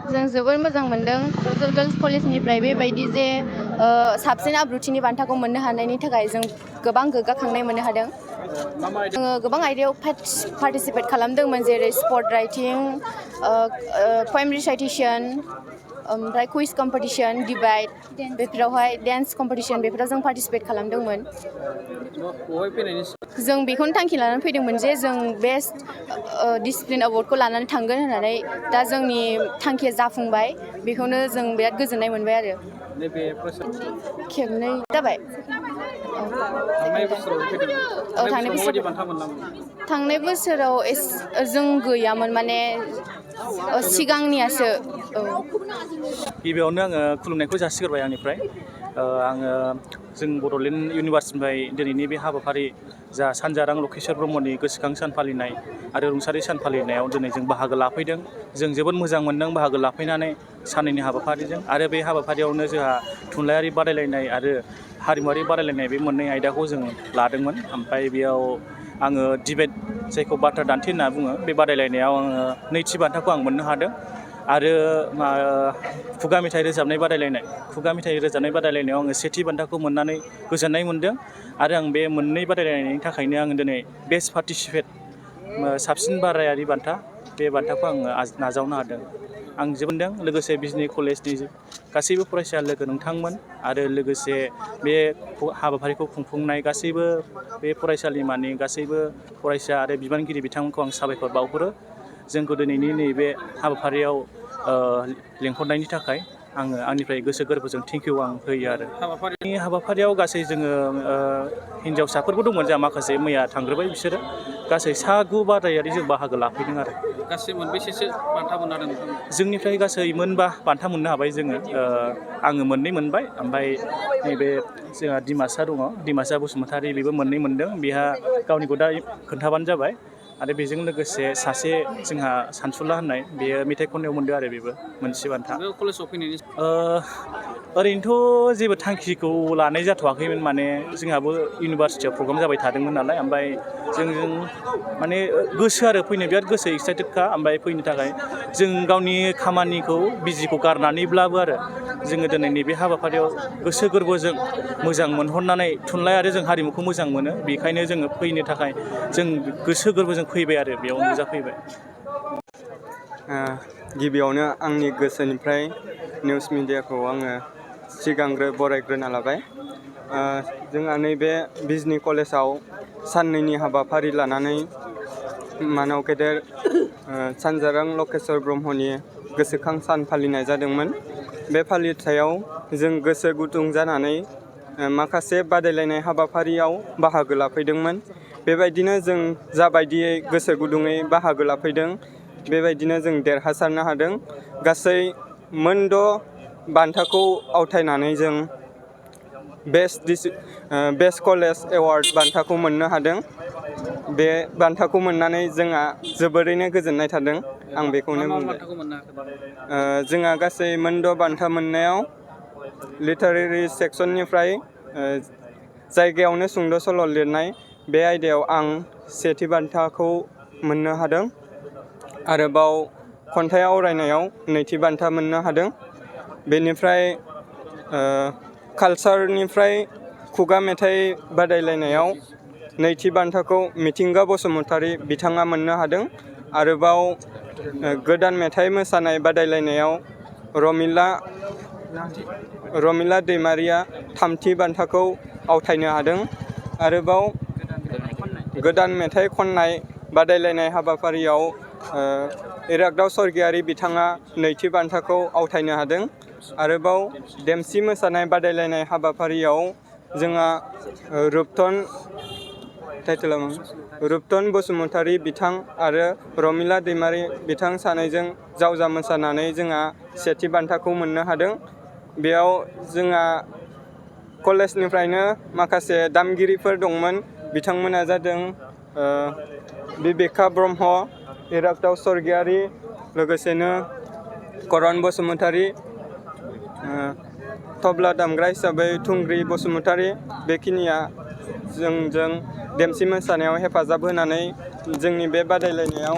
जों जोबोर मोजां मोनदों क'क्राझार गार्लस कलेजनिफ्राय बेबायदि जे साबसिन आब्रुथिनि बान्थाखौ मोननो हानायनि थाखाय जों गोबां गोग्गाखांनाय मोननो हादों। जोङो गोबां आयदायाव पार्टिसिपेट खालामदोंमोन जेरै स्पट राइटिं, पएम रिसाइटेसन, ओमफ्राय कुइज कम्पिटिशन, डिबेट, बेफोरावहाय डेन्स कम्पिटिशन बेफोराव जों पार्टिसिपेट खालामदोंमोन। जों बेखौनो थांखि लानानै फैदोंमोन जे जों बेस्ट डिसिप्लिन एवार्डखौ लानानै थांगोन होननानै दा जोंनि थांखिया जाफुंबाय बेखौनो जों बिराद गोजोननाय मोनबाय आरो। खेबनै जाबाय। थांनाय बोसोराव जों गैयामोन माने सिगांनियासो। गिबियावनो आङो खुलुमनायखौ जासिग्रोबाय आंनिफ्राय। आङो जों बड'लेण्ड इउनिभार्सिटिनिफ्राय दिनैनि बे हाबाफारि जा सानजारां लकेश्वर ब्रह्मनि गोसोखां सान फालिनाय आरो रुंसारि सान फालिनायाव दिनै जों बाहागो लाफैदों। जों जोबोद मोजां मोनदों बाहागो लाफैनानै साननैनि हाबाफारिजों आरो बे हाबाफारियावनो जोंहा थुनलाइयारि बादायलायनाय आरो हारिमुवारि बादायलायनाय बे मोननै आयदाखौ जों लादोंमोन। ओमफ्राय बेयाव आङो डिबेट जायखौ बाथ्रा दान्थे होनना बुङो बे बादायलायनायाव आङो नैथि बान्थाखौ आं मोननो हादों। आरो खुगा मेथाइ रोजाबनाय बादायलायनायाव आङो सेथि बान्थाखौ मोननानै गोजोननाय मोनदों। आरो आं बे मोननै बादायलायनायनि थाखायनो आङो दिनै बेस्ट पार्टिसिपेट साबसिन बादायारि बान्था बे बान्थाखौ आङो नाजावनो हादों। आं जोबोद मोनदों। लोगोसे बिजनि कलेजनि गासैबो फरायसा लोगो नोंथांमोन आरो लोगोसे बे हाबाफारिखौ खुंफुंनाय गासैबो बे फरायसालिमानि गासैबो फरायसा आरो बिबानगिरि बिथांमोनखौ आं साबायखर बावहरो। जोंखौ दिनैनि नैबे हाबाफारियाव लेंहरनायनि थाखाय आङो आंनिफ्राय गोसो गोरबोजों थेंकिउ आं होयो आरो। हाबाफारियाव गासै जोङो हिन्जावसाफोरबो दंमोन जोंहा माखासे मैया थांग्रोबाय बिसोरो गासै 7 बादायारि जों बाहागो लाफैदों आरो। गासै मोनबेसेसो बान्था मोननो हादों नोंथां? जोंनिफ्राय गासै 9 बान्था मोननो हाबाय जोङो। आङो 2 मोनबाय। ओमफ्राय नैबे जोंहा दिमासा दङ, दिमासा बसुमतारी, बेबो 2 मोनदों। बेहा गावनिखौ दा खोन्थाबानो जाबाय। आरो बेजों लोगोसे सासे जोंहा सानसुला होननाय बेयो मेथाइ खननायाव मोनदों आरो बेबो मोनसे बान्था। कलेजाव फैनायनि ओरैनोथ' जेबो थांखिखौ लानाय जाथ'वाखैमोन माने जोंहाबो इउनिभार्सिटियाव प्रग्राम जाबाय थादोंमोन नालाय। ओमफ्राय जों माने गोसो आरो फैनो बिराद गोसो एक्साइटेडखा। ओमफ्राय फैनो थाखाय जों गावनि खामानिखौ बिजिखौ गारनानैब्लाबो आरो जोङो दिनै नैबे हाबाफारियाव गोसो गोरबोजों मोजां मोनहरनानै थुनलाइ आरो जों हारिमुखौ मोजां मोनो बेखायनो जोङो फैनो थाखाय जों गोसो गोरबोजों फैबाय आरो बेयाव नुजाफैबाय। गिबियावनो आंनि गोसोनिफ्राय निउस मिडियाखौ आङो सिगांग्रो बरायग्रोना लाबाय। जोंहा नैबे बिजनि कलेजाव साननैनि हाबाफारि लानानै मानाव गेदेर सानजारां लकेश्वर ब्रह्मनि गोसोखां सान फालिनाय जादोंमोन। बे फालिथायाव जों गोसो गुदुं जानानै माखासे बादायलायनाय हाबाफारियाव बाहागो लाफैदोंमोन। बेबायदिनो जों जाबायदियै गोसो गुदुङै बाहागो लाफैदों बेबायदिनो जों देरहासारनो हादों। गासै 6 बान्थाखौ आवथायनानै जों बेस्ट कलेज एवार्ड बान्थाखौ मोननो हादों। बे बान्थाखौ मोननानै जोंहा जोबोरैनो गोजोननाय थादों। आं बेखौनो बुंबाय। जोंहा गासै 6 बान्था मोननायाव लिटारेरि सेक्सननिफ्राय जायगायावनो सुंद' सल' लिरनाय बे आयदायाव आं सेथि बान्थाखौ मोननो हादों। आरोबाव खन्थाइ आवरायनायाव नैथि बान्था मोननो हादों। बेनिफ्राय कालचारनिफ्राय खुगा मेथाइ बादायलायनायाव नैथि बान्थाखौ मिथिंगा बसुमतारी बिथाङा मोननो हादों। आरोबाव गोदान मेथाइ मोसानाय बादायलायनायाव रमिला दैमारिया 3थि बान्थाखौ आवथायनो हादों। आरोबाव गोदान मेथाइ खननाय बादायलायनाय हाबाफारियाव इराग्दाव स्वर्गियारि बिथाङा 2थि बान्थाखौ आवथायनो हादों। आरोबाव देमसि मोसानाय बादायलायनाय हाबाफारियाव जोंहा रुपटन बसुमतारी बिथां आरो रमिला दैमारि बिथां सानैजों जावजा मोसानानै जोंहा सेथि बान्थाखौ मोननो हादों। बेयाव जोंहा कलेजनिफ्रायनो माखासे दामगिरिफोर दंमोन। बिथांमोना जादों बिबेका ब्रह्म, इराग्दाव स्वर्गियारि, लोगोसेनो करन बसुमतारी, तबला दामग्रा हिसाबै थुंग्रि बसुमतारी। बेखिनिया जोंजों देमसि मोसानायाव हेफाजाब होनानै जोंनि बे बादायलायनायाव